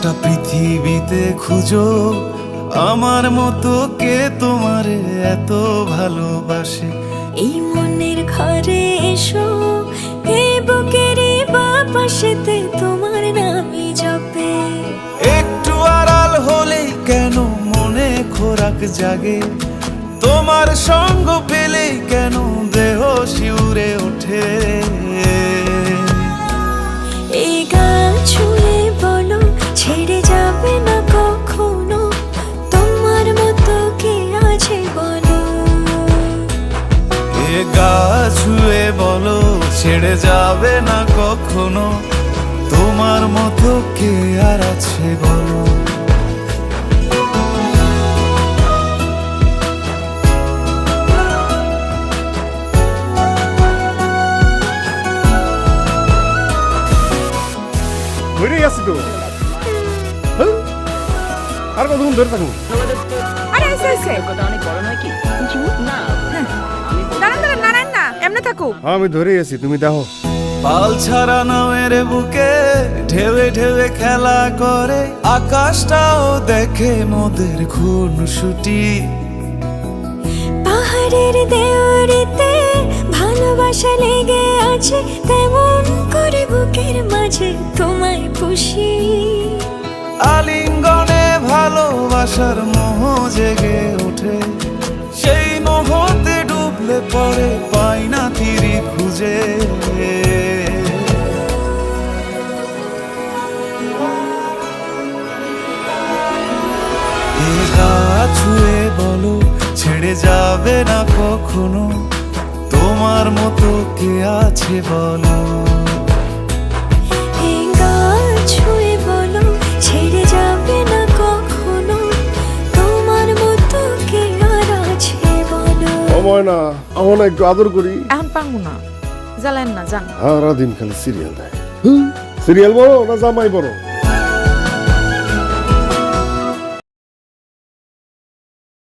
গোটা পৃথিবীতে খুঁজো আমার মতো কে তোমারে এত ভালোবাসে। এই মনের ঘরে এসো, এই বুকেরই বাপাশেতে তোমার নামই জপে। একটু আড়াল হলেই কেন মনে খোরাক জাগে, তোমার সঙ্গ পেলেই কেন দেহ শিউরে ওঠে। এই গান ছুঁয়ে বলো ছেড়ে যাবে না কখনো, তোমার মতো কে আছে বলো। এ গা ছুঁয়ে বলো ছেড়ে যাবে না কখনো, তোমার মতো কে আর আছে বলো। ধরেই আছি তো। হ্যাঁ? আর কতক্ষণ ধরে থাকুন? আরে আইসে আইসে অনেক বড় নয় কি না দাঁড়ান দাঁড়ান নারায়ণ না এমনি থাকো। হ্যাঁ, আমি ধরেই আছি, তুমি দেখো। পাল ছাড়া নামের বুকে ঢেউে ঢেউে খেলা করে, আকাশটাও দেখে মোদের খুনসুটি। পাহাড়ের দেওয়ারিতে ভালোবাসা লেগে আছে, তেমন করে বুকের মাঝে তোমায় পুষি। আলিঙ্গনে ভালোবাসার মোহ জেগে ওঠে, সেই মোহতে ডুবলে পড়ে পাই না তীরি খুঁজে। এ গা ছুঁয়ে বলো ছেড়ে যাবে না কখনো, তোমার মতো কে আছে বলো। এই গান ছুঁয়ে বলো ছেড়ে যাবে না কখনো, তোমার মতো কে আর আছে বলো। সময় না, আমার না একটু আদর করি। এখন পাঙ্গু না, জ্বালেন না যান। সারাদিন খালি সিরিয়াল দেয়। সিরিয়াল বড় না জামাই বড়?